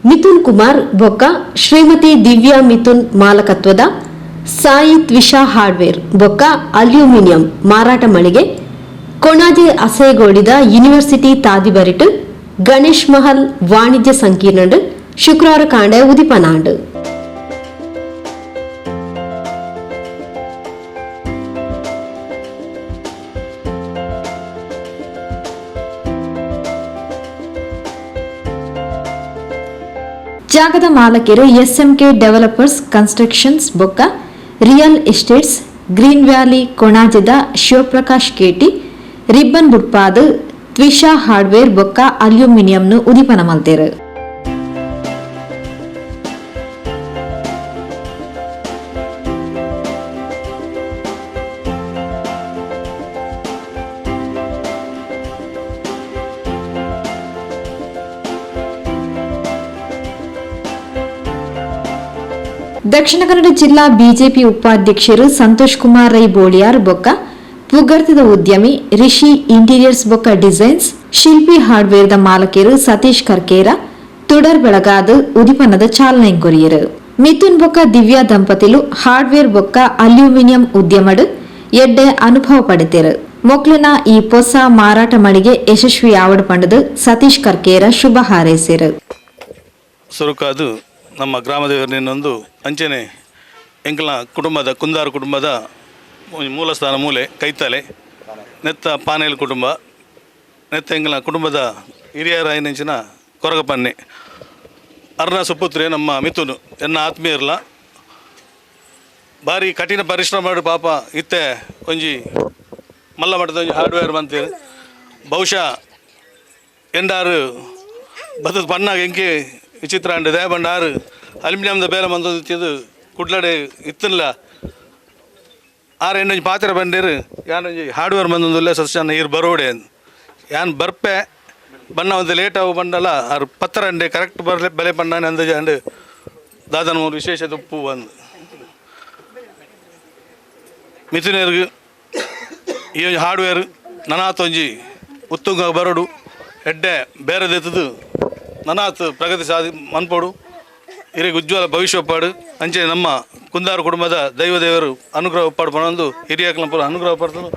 ಮಿಥುನ್ ಕುಮಾರ್ ಬೊಕ್ಕ ಶ್ರೀಮತಿ ದಿವ್ಯಾ ಮಿಥುನ್ ಮಾಲಕತ್ವದ ಸಾಯಿ ತ್ವಿಷಾ ಹಾರ್ಡ್ವೇರ್ ಬೊಕ್ಕ ಅಲ್ಯೂಮಿನಿಯಂ ಮಾರಾಟ ಮಳಿಗೆ ಕೊಣಾಜೆ ಅಸೇಗೋಡಿದ ಯೂನಿವರ್ಸಿಟಿ ತಾದಿಬರಿಟ್ ಗಣೇಶ್ ಮಹಲ್ ವಾಣಿಜ್ಯ ಸಂಕೀರ್ಣ ಶುಕ್ರವಾರ ಕಾಂಡ ಉದಿಪನಾಂಡ್ ಜಾಗದ ಮಾಲಕರು ಎಸ್ಎಂಕೆ ಡೆವಲಪರ್ಸ್ ಕನ್ಸ್ಟ್ರಕ್ಷನ್ಸ್ ಬೊಕ್ಕ ರಿಯಲ್ ಎಸ್ಟೇಟ್ಸ್ ಗ್ರೀನ್ ವ್ಯಾಲಿ ಕೊಣಾಜೆದ ಶಿವಪ್ರಕಾಶ್ ಕೇಟಿ ರಿಬ್ಬನ್ ಬುಡ್ಪಾದ್ ತ್ವಿಷಾ ಹಾರ್ಡ್ವೇರ್ ಬೊಕ್ಕ ಅಲ್ಯೂಮಿನಿಯಂನು ಉದಿಪನ ಮಲ್ತೇರು. ದಕ್ಷಿಣ ಕನ್ನಡ ಜಿಲ್ಲಾ ಬಿಜೆಪಿ ಉಪಾಧ್ಯಕ್ಷರು ಸಂತೋಷ್ ಕುಮಾರ್ ರೈ ಬೋಳಿಯಾರ್ ಬೊಕ್ಕ ಪುಗರ್ತದ ಉದ್ಯಮಿ ರಿಷಿ ಇಂಟೀರಿಯರ್ಸ್ ಬೊಕ್ಕ ಡಿಸೈನ್ಸ್ ಶಿಲ್ಪಿ ಹಾರ್ಡ್ವೇರ್ದ ಮಾಲಕರು ಸತೀಶ್ ಕರ್ಕೇರ ತುಡರ್ ಬೆಳಗಾದ ಉದಿಪನದ ಚಾಲನೆ ಕೊರಿಯರು. ಮಿಥುನ್ ಬೊಕ್ಕ ದಿವ್ಯಾ ದಂಪತಿಲು ಹಾರ್ಡ್ವೇರ್ ಬೊಕ್ಕ ಅಲ್ಯೂಮಿನಿಯಂ ಉದ್ಯಮಡ್ ಎಡ್ಡೆ ಅನುಭವ ಪಡೆತೇರು. ಮೊಕ್ಲಿನ ಈ ಹೊಸ ಮಾರಾಟ ಮಳಿಗೆ ಯಶಸ್ವಿ ಆವಡ್ ಪಂಡದು ಸತೀಶ್ ಕರ್ಕೇರ ಶುಭ ಹಾರೈಸಿರು. ನಮ್ಮ ಗ್ರಾಮದೇವರಿನೊಂದು ಅಂಚನೆ ಎಂಕಲ ಕುಟುಂಬದ ಕುಂದಾರು ಕುಟುಂಬದ ಮೂಲಸ್ಥಾನ ಮೂಲೆ ಕೈತಲೆ ನೆತ್ತ ಪಾನೇಲ್ ಕುಟುಂಬ ನೆತ್ತ ಎಂಕಲ ಕುಟುಂಬದ ಹಿರಿಯರಾಯನಂಚಿನ ಕೊರಗಪನ್ನೆ ಅರ್ಣ ಸುಪುತ್ರೆ ನಮ್ಮ ಮಿಥುನು ಎನ್ನ ಆತ್ಮೀಯರ್ಲ ಭಾರಿ ಕಠಿಣ ಪರಿಶ್ರಮ ಮಾಡಿ ಪಾಪ ಇತ್ತೆ ಒಂಜಿ ಮಲ್ಲ ಮಟ್ಟದ ಒಂಜಿ ಹಾರ್ಡ್ವೇರ್ ಬಂತೀರಿ ಬಹುಶಃ ಎಂಡಾರು ಬತ್ತದ ಬಣ್ಣಾಗ ಎಂಕಿ ವಿಚಿತ್ರ ಅಂಡಿದೆ ಬಂಡಾರು ಅಲ್ಯೂಮಿನಿಯಂದ ಬೇಲೆ ಬಂದು ಕುಡ್ಲಡೆ ಇತ್ತಲ್ಲ ಆರು ಎಂಟೊಂಜಿ ಪಾತ್ರೆ ಬಂದಿರು ಯಾನೊಂಜಿ ಹಾರ್ಡ್ವೇರ್ ಬಂದೊಂದುಲ್ಲ ಸಸ್ಯನ ಇರು ಬರೋಡೆ ಯಾನ್ ಬರ್ಪೆ ಬಣ್ಣ ಒಂದು ಲೇಟ್ ಆಗು ಬಂಡಲ್ಲ ಆರು ಪತ್ರ ಅಂಡೆ ಕರೆಕ್ಟ್ ಬರಲೆ ಬೆಲೆ ಬಣ್ಣನೆ ಅಂದಾಜ ಅಂಡು ದಾದನ ಮೂರು ವಿಶೇಷತೆ ಉಪ್ಪು ಬಂದು ಮಿಥುನರ್ಗೆ ಈ ಒಂಜಿ ಹಾರ್ಡ್ವೇರ್ ನನಾತೊಂಜಿ ಉತ್ತುಂಗ ಬರೋಡು ಎಡ್ಡೆ ಬೇರೆದೆತ್ತದು ನನಾತ್ ಪ್ರಗತಿ ಸಾಧಿ ಮನ್ಪೋಡು ಹಿರಿಯ ಉಜ್ವಲ ಭವಿಷ್ಯ ಒಪ್ಪಾಡು ಅಂಚೆ ನಮ್ಮ ಕುಂದಾರು ಕುಟುಂಬದ ದೈವದೇವರು ಅನುಗ್ರಹ ಒಪ್ಪಾಡು ಬಂದು ಹಿರಿಯ ಪೂರ ಅನುಗ್ರಹ ಪಡ್ತನು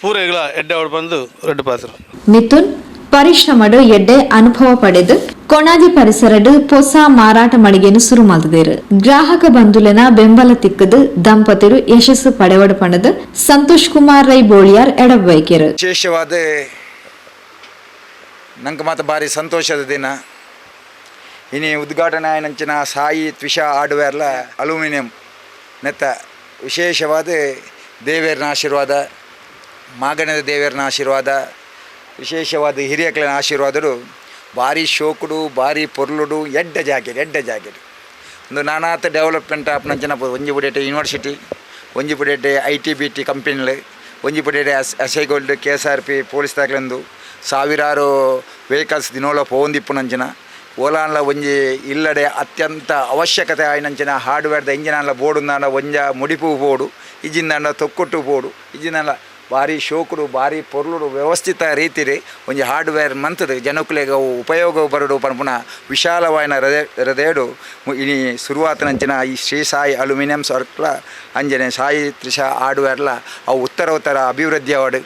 ಪೂರೆಗಳ ಎಡ್ಡೆ ಅವಳು ಬಂದು ರೆಡ್ಡು ಪಾತ್ರ ಮಿಥುನ್ ಪರಿಶ್ರಮಡು ಎಡ್ಡೆ ಅನುಭವ ಪಡೆದು ಕೊಣಾಜಿ ಪರಿಸರಡು ಹೊಸ ಮಾರಾಟ ಮಳಿಗೆಯನ್ನು ಶುರು ಮಾಡಿದರು. ಗ್ರಾಹಕ ಬಂಧುಲೆನ ಬೆಂಬಲ ತಿಕ್ಕದು ದಂಪತಿರು ಯಶಸ್ಸು ಪಡೆವಡು ಪಡೆದು ಸಂತೋಷ್ ಕುಮಾರ್ ರೈ ಬೋಳಿಯಾರ್ ಎಡಬೈಕೆರು. ವಿಶೇಷವಾದ ನಂಗೆ ಮಾತ್ರ ಭಾರಿ ಸಂತೋಷದ ದಿನ. ಇನ್ನು ಉದ್ಘಾಟನೆ ಆಯ್ನಂಚಿನ ಸಾಯಿ ತ್ವಿಷಾ ಹಾರ್ಡ್ವೇರ್ಲ ಅಲ್ಯೂಮಿನಿಯಂ ನೆತ್ತ ವಿಶೇಷವಾದ ದೇವೇರನ ಆಶೀರ್ವಾದ ಮಾಗಣದ ದೇವೇರನ ಆಶೀರ್ವಾದ ವಿಶೇಷವಾದ ಹಿರಿಯಕಲಿನ ಆಶೀರ್ವಾದರು ಭಾರಿ ಶೋಕುಡು ಭಾರಿ ಪೊರ್ಲುಡು ಎಡ್ಡ ಜಾಗೆರು ಒಂದು ನಾನಾತ ಡೆವಲಪ್ಮೆಂಟ್ ಆಪ್ನಂಚಿನ ಒಂಜಿ ಪುಡೇಟೆ ಯೂನಿವರ್ಸಿಟಿ ಒಂಜಿ ಪುಡೇಟೆ ITBT ಕಂಪನಿಲು ಒಂಜಿ ಪುಡೇಟೆ ಅಸೈಗೋಲ್ಡ್ KSRP ಪೊಲೀಸ್ ದಾಖಲೆಂದು ಸಾವಿರಾರು ವೆಹಿಕಲ್ಸ್ ದಿನೋಲ ಪೋಂದಿಪ್ಪುನಂಚಿನ ಓಲಾನ್ಲ ಒಂಜಿ ಇಲ್ಲಡೆ ಅತ್ಯಂತ ಅವಶ್ಯಕತೆ ಆಯ್ನಂಚಿನ ಹಾರ್ಡ್ವೇರ್ದ ಇಂಜಿನಲ್ಲ ಬೋಡುಂದಾಂಡ ಒಂಜ ಮುಡಿಪು ಬೋಡು ಇಜಿಂದಾಂಡ ತೊಕ್ಕೊಟ್ಟು ಬೋಡು ಇಜಿಂದಾಂಡ ಭಾರಿ ಶೋಕುಡು ಭಾರಿ ಪೊರ್ಲುಡು ವ್ಯವಸ್ಥಿತ ರೀತಿರಿ ಒಂಜಿ ಹಾರ್ಡ್ವೇರ್ ಮಂತದು ಜನಕ್ಕುಲೆಗೆ ಉಪಯೋಗ ಬರಡು ಪನ್ಪುನ ವಿಶಾಲವಾಯಿನ ಹೃದಯಡು ಇನಿ ಶುರುವಾತನಂಚಿನ ಈ ಶ್ರೀ ಸಾಯಿ ಅಲ್ಯೂಮಿನಿಯಮ್ಸ್ ವರ್ಕ್ಲ ಅಂಜನೆ ಸಾಯಿ ತ್ರಿಷಾ ಹಾರ್ಡ್ವೇರ್ಲ ಅವು ಉತ್ತರ ಅಭಿವೃದ್ಧಿ ಅವಡು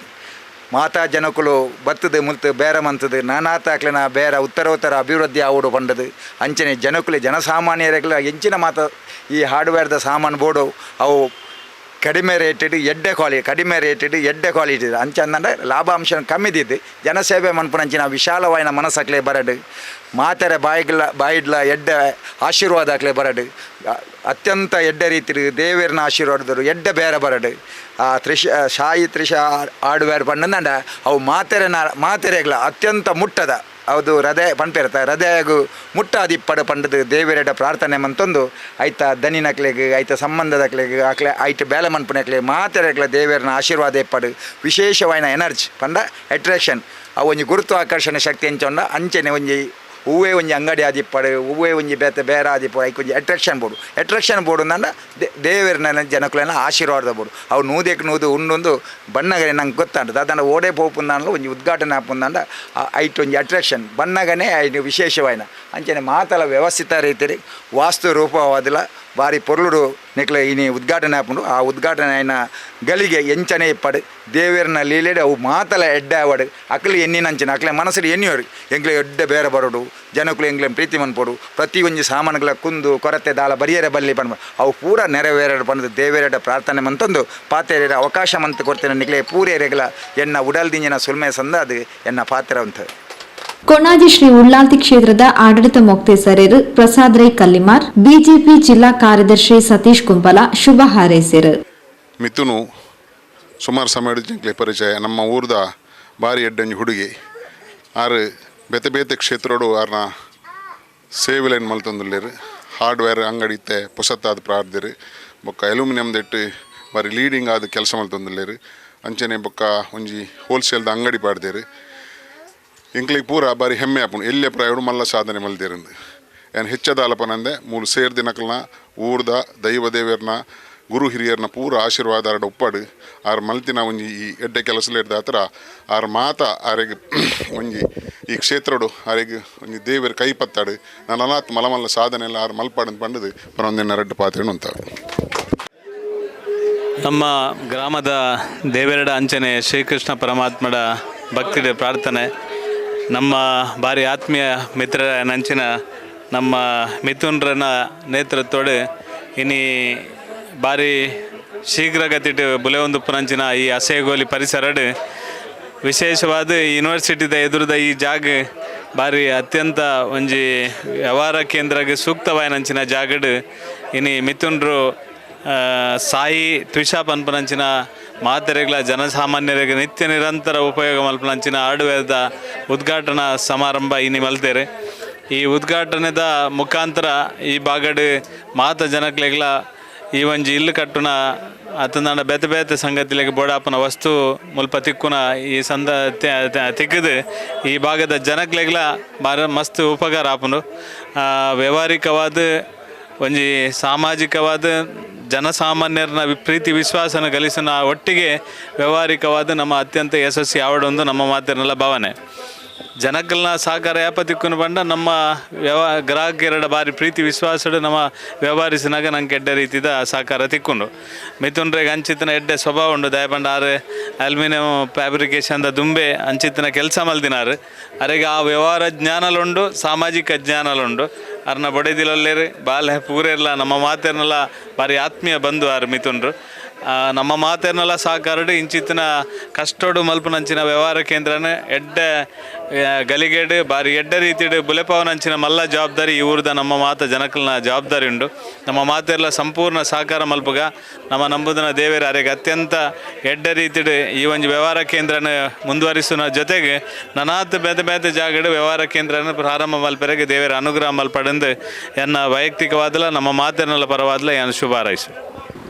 ಮಾತಾ ಜನಕ್ಕುಲು ಬತ್ತದು ಮುಲ್ತು ಬೇರೆ ಮಂತದು ನಾನಾತಾಕ್ಲಿನ ಬೇರೆ ಉತ್ತರೋತ್ತರ ಅಭಿವೃದ್ಧಿ ಆವಡು ಪಂಡದು ಅಂಚನೆ ಜನಕ್ಕುಲೆ ಜನಸಾಮಾನ್ಯರೆಲ್ಲ ಹೆಂಚಿನ ಮಾತ ಈ ಹಾರ್ಡ್ವೇರ್ದ ಸಾಮಾನು ಬೋಡು ಅವು ಕಡಿಮೆ ರೇಟೆಡ್ ಎಡ್ಡೆ ಕ್ವಾಲಿಟಿ ಅಂಚಂದ್ರೆ ಲಾಭಾಂಶ ಕಮ್ಮಿದಿದ್ದು ಜನಸೇವೆ ಮನ್ಪುನಂಚಿನ ವಿಶಾಲವಾಯಿನ ಮನಸ್ಸಾಕ್ಲೆ ಬರಡು ಮಾತೆರೆ ಬಾಯಿಡ್ಲ ಎಡ್ಡೆ ಆಶೀರ್ವಾದ ಹಾಕ್ಲೆ ಬರಡು ಅತ್ಯಂತ ಎಡ್ಡೆ ರೀತಿ ದೇವೇರನ ಆಶೀರ್ವಾದದರು ಎಡ್ಡೆ ಬೇರೆ ಬರಡು ಆ ಸಾಯಿ ತ್ರಿಷಾ ಹಾರ್ಡ್ವೇರ್ ಪಂಡಂದ ಅವು ಮಾತೆರೆಗಳ ಅತ್ಯಂತ ಮುಟ್ಟದ ಅದು ಹೃದಯ ಪಂಪಿರ್ತ ಹೃದಯಗೂ ಮುಟ್ಟಾದಿಪ್ಪಡು ಪಂಡದು ದೇವೇರೆಡ ಪ್ರಾರ್ಥನೆ ಮಂತೊಂದು ಐತ ದನಿನಕ್ಲೆಗೆ ಐತ ಸಂಬಂಧದಕ್ಲೆಗೆ ಆಕ್ಲೆ ಐಟ ಬೇಲೆ ಮನ್ಪುನಕ್ಲೆ ಮಾತೆರೆಗ್ಲ ದೇವೇರನ ಆಶೀರ್ವಾದ ಇಪ್ಪಡು ವಿಶೇಷವಾಯಿನ ಎನರ್ಜಿ ಪಂಡ ಅಟ್ರಾಕ್ಷನ್ ಅವು ಒಂಜಿ ಗುರುತ್ವಾಕರ್ಷಣ ಶಕ್ತಿ ಎಂಚೊಂಡ ಅಂಚನೆ ಒಂಜಿ ಹೂವೇ ಒಂಜಿ ಅಂಗಡಿ ಆದಿಪ್ಪಡು ಹೂವೇ ಒಂಜಿ ಬೇರೆ ಆದಿಪ್ಪಡು ಐಕ್ ಒಂಜಿ ಅಟ್ರಾಕ್ಷನ್ ಬೋರ್ಡು ಅಂದ ದೇವರನ್ನ ಜನಕುಲೆನ ಆಶೀರ್ವಾದ ಬೋಡು ಅವು ನೂದೇಕ್ ನೂದು ಉಂಡೊಂದು ಬಣ್ಣಗನೆ ನಂಗೆ ಗೊತ್ತಾಂಡು ಅದನ್ನು ಓಡೆ ಪೋಪುಂದಾಂಡ್ಲ ಒಂಜಿ ಉದ್ಘಾಟನೆ ಆಪುಂದಾಂಡ ಐಟ್ ಒಂಜಿ ಅಟ್ರಾಕ್ಷನ್ ಬಣ್ಣಗನೆ ಐದು ವಿಶೇಷವಾಯಿನ ಅಂಚನೆ ಮಾತಲ ವ್ಯವಸ್ಥಿತ ರೀತಿಯಲ್ಲಿ ವಾಸ್ತು ರೂಪವಾದಿಲ್ಲ ಭಾರಿ ಪೊರ್ಲುಡು ನೆಕ್ಲೆ ಇನಿ ಉದ್ಘಾಟನೆ ಆಪುಂಡು ಆ ಉದ್ಘಾಟನೆ ಆಯ್ನ ಗಳಿಗೆ ಎಂಚನೆ ಇಪ್ಪಡು ದೇವೇರನ ಲೀಲೆಡೆ ಅವು ಮಾತಲ ಎಡ್ಡೆ ಆವಡು ಅಕ್ಲೆ ಎಣ್ಣಿನಂಚಿನ ಅಕ್ಲೆ ಮನಸ್ಸಲ್ಲಿ ಎಣ್ಣಿಯೋರು ಎಂಗ್ಲೆ ಎಡ್ಡೆ ಬೇರೆ ಬರೋಡು ಜನಕ್ಕಳು ಎಂಗ್ಲೆ ಪ್ರೀತಿ ಮನ್ಪೋಡು ಪ್ರತಿ ಒಂಜಿ ಸಾಮಾನುಗಳ ಕುಂದು ಕೊರತೆ ದಾಲ ಬರಿಯರೆ ಬಲ್ಲಿ ಪಂಡು ಅವು ಪೂರ ನೆರವೇರಡು ಪಂದು ದೇವೇರಡ ಪ್ರಾರ್ಥನೆ ಮಂತಂದು ಪಾತೆರ ಅವಕಾಶ ಮಂತ್ ಕೊಡ್ತೇನೆ ನಿಕ್ಲೆ ಪೂರೇರೆಗಳ ಎನ್ನ ಉಡಲ್ದಿಂಜಿನ ಸುಲ್ಮೆ ಸಂದಾದು ಎನ್ನ ಪಾತ್ರ ಅಂತ ಕೊಣಾಜಿ ಶ್ರೀ ಉಳ್ಳಾಲ್ತಿ ಕ್ಷೇತ್ರದ ಆಡಳಿತ ಮೊಕ್ತೇಸರರು ಪ್ರಸಾದ್ ರೈ ಕಲ್ಲಿಮಾರ್ ಬಿಜೆಪಿ ಜಿಲ್ಲಾ ಕಾರ್ಯದರ್ಶಿ ಸತೀಶ್ ಕುಂಪಲ ಶುಭ ಹಾರೈಸಿರು. ಮಿಥುನು ಸುಮಾರು ಸಮಯ ಜಿಂಕ್ಲೆ ಪರಿಚಯ ನಮ್ಮ ಊರ್ದ ಬಾರಿ ಎಡ್ಡಂಜಿ ಹುಡುಗಿ ಆರು ಬೇತೆ ಬೇತೆ ಕ್ಷೇತ್ರಡು ಆರ್ನ ಸೇವೆಲೆನ್ ಮಲ್ತೊಂದುಲ್ಲೇರು ಹಾರ್ಡ್ವೇರ್ ಅಂಗಡಿ ಇತ್ತೆ ಪೊಸತ್ತಾದ ಪ್ರಾರ್ದಿರು ಬೊಕ್ಕ ಅಲ್ಯೂಮಿನಿಯಂ ದೆಟ್ಟು ಬಾರಿ ಲೀಡಿಂಗ್ ಆದ ಕೆಲಸ ಮಲ್ತೊಂದುಲ್ಲೇರು ಅಂಚನೆ ಬೊಕ್ಕ ಒಂಜಿ ಹೋಲ್ಸೇಲ್ದ ಅಂಗಡಿ ಪಾಡ್ದೇರು ಇಂಕ್ಲಿಗೆ ಪೂರ ಬಾರಿ ಹೆಮ್ಮೆ ಆಪುಂಡು ಎಲ್ಲೇ ಪ್ರಾಯಡು ಮಲ್ಲ ಸಾಧನೆ ಮಲ್ದೇರಿಂದು ಏನು ಹೆಚ್ಚದ ಆಲಪನಂದೆ ಮೂಲು ಸೇರ್ದಿ ನಕಲ್ನ ಊರ್ದ ದೈವ ದೇವರನ್ನ ಗುರು ಹಿರಿಯರನ್ನ ಪೂರ ಆಶೀರ್ವಾದ ಆರಡ ಉಪ್ಪಡು ಆರು ಮಲ್ತಿನ ಒಂಜಿ ಈ ಎಡ್ಡೆ ಕೆಲಸಲು ಹಿಡ್ದ ಹತ್ರ ಆರು ಮಾತ ಆರೆಗೆ ಒಂಜಿ ಈ ಕ್ಷೇತ್ರಡು ಆರೆಗೆ ಒಂಜಿ ದೇವರ ಕೈ ಪತ್ತಾಡು ನಾನು ಅನಾತ್ ಮಲಮಲ್ಲ ಸಾಧನೆ ಎಲ್ಲ ಆರು ಮಲ್ಪಾಡು ಪಂಡದು ಪರೊಂದಿನ ರೆಡ್ಡು ಪಾತ್ರೆನು ಅಂತಾವೆ. ನಮ್ಮ ಗ್ರಾಮದ ದೇವೆರಡ ಅಂಚನೆ ಶ್ರೀಕೃಷ್ಣ ಪರಮಾತ್ಮಡ ಭಕ್ತಿಡೆ ಪ್ರಾರ್ಥನೆ ನಮ್ಮ ಭಾರಿ ಆತ್ಮೀಯ ಮಿತ್ರರ ನಂಚಿನ ನಮ್ಮ ಮಿಥುನ್ರನ ನೇತೃತ್ವಡು ಇನಿ ಭಾರಿ ಶೀಘ್ರಗತಿಟ್ಟು ಬುಲೆವೊಂದುಪ್ಪುನಂಚಿನ ಈ ಹಸೇಗೋಲಿ ಪರಿಸರಡು ವಿಶೇಷವಾದ ಯೂನಿವರ್ಸಿಟಿದ ಎದುರುದ ಈ ಜಾಗ ಭಾರಿ ಅತ್ಯಂತ ಒಂಜಿ ವ್ಯವಹಾರ ಕೇಂದ್ರಗೆ ಸೂಕ್ತವಾಯಿನಂಚಿನ ಜಾಗಡು ಇನಿ ಮಿಥುನ್ರು ಸಾಯಿ ತ್ವಿಷಾ ಪನ್ಪನಂಚಿನ ಮಾತೆರೆಗಳ ಜನಸಾಮಾನ್ಯರಿಗೆ ನಿತ್ಯ ನಿರಂತರ ಉಪಯೋಗ ಮಲ್ಪನಂಚಿನ ಹಾರ್ಡ್ವೇರ್ದ ಉದ್ಘಾಟನಾ ಸಮಾರಂಭ ಇನಿ ಮಲ್ತೇರೆ. ಈ ಉದ್ಘಾಟನೆದ ಮುಖಾಂತರ ಈ ಬಾಗಡು ಮಾತ ಜನಕ್ಲೆಗ್ಲ ಈ ಒಂಜಿ ಇಲ್ಲು ಕಟ್ಟುನ ಅತಂದಾಂಡ ಬೇತೆ ಬೇತೆ ಸಂಗತಿಲೆಗೆ ಬೋಡಾಪನ ವಸ್ತು ಮುಲ್ಪ ತಿಕ್ಕುನ ಈ ತಿಕ್ಕದು ಈ ಭಾಗದ ಜನಕ್ಲೆಗ್ಲ ಮಸ್ತ್ ಉಪಕಾರ ಆಪುಂಡು. ವ್ಯವಹಾರಿಕವಾದ ಒಂಜಿ ಸಾಮಾಜಿಕವಾದ ಜನಸಾಮಾನ್ಯರನ್ನ ಪ್ರೀತಿ ವಿಶ್ವಾಸನ ಗಳಿಸಿನ ಒಟ್ಟಿಗೆ ವ್ಯವಹಾರಿಕವಾದ ನಮ್ಮ ಅತ್ಯಂತ ಯಶಸ್ವಿ ಆವಡೊಂದು ನಮ್ಮ ಮಾತಿನಲ್ಲ ಭಾವನೆ. ಜನಕ್ಕಲ್ನ ಸಹಕಾರ ಯಾಪತಿಕ್ಕೂ ಬಂಡ ನಮ್ಮ ಗ್ರಾಹಕರ ಬಾರಿ ಪ್ರೀತಿ ವಿಶ್ವಾಸಡು ನಮ್ಮ ವ್ಯವಹರಿಸಿನಾಗ ನಂಗೆ ಎಡ್ಡೆ ರೀತಿದ ಸಹಕಾರ ತಿಕ್ಕೊಂಡು ಮಿಥುನ್ರೆಗೆ ಅಂಚಿತ್ತಿನ ಎಡ್ಡೆ ಸ್ವಭಾವ ಉಂಡು ದಯಪಂಡ ಆರು ಅಲ್ಯೂಮಿನಿಯಂ ಫ್ಯಾಬ್ರಿಕೇಶನ್ದ ದುಂಬೆ ಅಂಚಿತ್ತಿನ ಕೆಲಸ ಮಲ್ದಿನಾರು ಅರೆಗೆ ಆ ವ್ಯವಹಾರ ಜ್ಞಾನಲುಂಡು ಸಾಮಾಜಿಕ ಜ್ಞಾನಲುಂಡು ಅರ್ನ ಬೊಡೆದಿಲಲ್ಲೇರು ಬಾಲ್ಯ ಪೂರೆಲ್ಲ ನಮ್ಮ ಮಾತೇರ್ನೆಲ್ಲ ಬಾರಿ ಆತ್ಮೀಯ ಬಂಧು ಆರು ಮಿಥುನ್ರು ನಮ್ಮ ಮಾತೇರ್ನೆಲ್ಲ ಸಹಕಾರಡು ಇಂಚಿತ್ತಿನ ಕಷ್ಟೋಡು ಮಲ್ಪನಂಚಿನ ವ್ಯವಹಾರ ಕೇಂದ್ರನ ಎಡ್ಡೆ ಗಲಿಗೇಡು ಬಾರಿ ಎಡ್ಡೆ ರೀತಿಡು ಬುಲೆಪವನಂಚಿನ ಮಲ್ಲ ಜವಾಬ್ದಾರಿ ಈ ಊರ್ದ ನಮ್ಮ ಮಾತ ಜನಕಲ್ನ ಜವಾಬ್ದಾರಿ ಉಂಡು. ನಮ್ಮ ಮಾತೆಲ್ಲ ಸಂಪೂರ್ಣ ಸಹಕಾರ ಮಲ್ಪಗ ನಮ್ಮ ನಂಬುದನ ದೇವೇರ ಅರೆಗೆ ಅತ್ಯಂತ ಎಡ್ಡೆ ರೀತಿಡು ಈ ಒಂದು ವ್ಯವಹಾರ ಕೇಂದ್ರನ ಮುಂದುವರಿಸುವ ಜೊತೆಗೆ ನನಾತ್ ಬೇತೆ ಬೇತೆ ಜಾಗಡು ವ್ಯವಹಾರ ಕೇಂದ್ರನ ಪ್ರಾರಂಭ ಮಲ್ಪರೆಗೆ ದೇವೇರ ಅನುಗ್ರಹ ಮಲ್ಪಡೆಂದು ಎನ್ನ ವೈಯಕ್ತಿಕವಾದಲ ನಮ್ಮ ಮಾತೆರ್ನೆಲ್ಲ ಪರವಾದಲ ಏನು ಶುಭ ಹಾರೈಸು.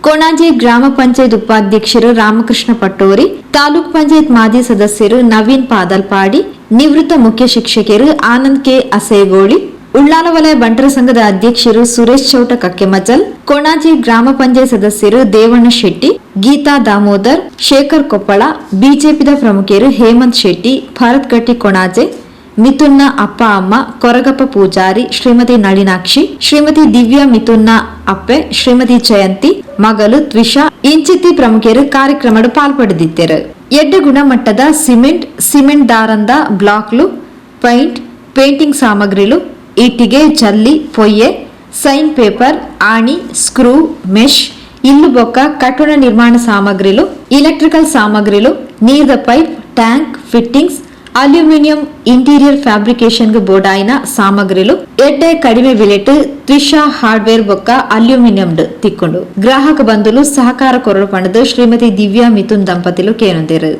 ಕೊಣಾಜೆ ಗ್ರಾಮ ಪಂಚಾಯತ್ ಉಪಾಧ್ಯಕ್ಷರು ರಾಮಕೃಷ್ಣ ಪಟ್ಟೋರಿ, ತಾಲೂಕ್ ಪಂಚಾಯತ್ ಮಾಜಿ ಸದಸ್ಯರು ನವೀನ್ ಪಾದಲ್ಪಾಡಿ, ನಿವೃತ್ತ ಮುಖ್ಯ ಶಿಕ್ಷಕರು ಆನಂದ್ ಕೆ ಅಸೇಗೋಳಿ, ಉಳ್ಳಾಲ ವಲಯ ಬಂಟರ ಸಂಘದ ಅಧ್ಯಕ್ಷರು ಸುರೇಶ್ ಚೌಟ ಕಕ್ಕೆಮಜಲ್, ಕೊಣಾಜೆ ಗ್ರಾಮ ಪಂಚಾಯತ್ ಸದಸ್ಯರು ದೇವಣ್ಣ ಶೆಟ್ಟಿ, ಗೀತಾ ದಾಮೋದರ್, ಶೇಖರ್ ಕೊಪ್ಪಳ, ಬಿಜೆಪಿದ ಪ್ರಮುಖರು ಹೇಮಂತ್ ಶೆಟ್ಟಿ, ಭರತ್ ಗಟ್ಟಿ ಕೊಣಾಜೆ, ಮಿಥುನ್ನ ಅಪ್ಪ ಅಮ್ಮ, ಕೊರಗಪ್ಪ ಪೂಜಾರಿ, ಶ್ರೀಮತಿ ನಳಿನಾಕ್ಷಿ, ಶ್ರೀಮತಿ ದಿವ್ಯಾ ಮಿಥುನ್ನ ಅಪ್ಪೆ, ಶ್ರೀಮತಿ ಜಯಂತಿ ಮಗಳು ತ್ವಿಷಾ ಇಂಚಿತ್ತಿ ಪ್ರಮುಖರು ಕಾರ್ಯಕ್ರಮದ ಪಾಲ್ಪಡೆದಿದ್ದರು. ಎಡ್ಡೆ ಗುಣಮಟ್ಟದ ಸಿಮೆಂಟ್ ದಾರಂದ ಬ್ಲಾಕ್ಲು, ಪೇಂಟಿಂಗ್ ಸಾಮಗ್ರಿಲು, ಇಟ್ಟಿಗೆ, ಜಲ್ಲಿ, ಪೊಯ್ಯೆ, ಸೈನ್ ಪೇಪರ್, ಆಣಿ, ಸ್ಕ್ರೂ, ಮೆಶ್, ಇಲ್ಲು ಬೊಕ್ಕ ಕಟ್ಟಡ ನಿರ್ಮಾಣ ಸಾಮಗ್ರಿಲು, ಎಲೆಕ್ಟ್ರಿಕಲ್ ಸಾಮಗ್ರಿಲು, ನೀರ್ದ pipe, tank fittings, aluminium interior fabrication ಬೋಡಾಯಿನ ಸಾಮಗ್ರಿಲು ಎಡ್ಡೆ ಕಡಿಮೆ ಬೆಲೆಟ್ ತ್ವಿಷಾ ಹಾರ್ಡ್ವೇರ್ ಬೊಕ್ಕ ಅಲ್ಯೂಮಿನಿಯಂ ತಿಕ್ಕೊಂಡು ಗ್ರಾಹಕ ಬಂಧುಲು ಸಹಕಾರ ಕೊರಡು ಪಣದು ಶ್ರೀಮತಿ ದಿವ್ಯಾ ಮಿಥುನ್ ದಂಪತಿಲು ಕೇನೊಂದಿರು.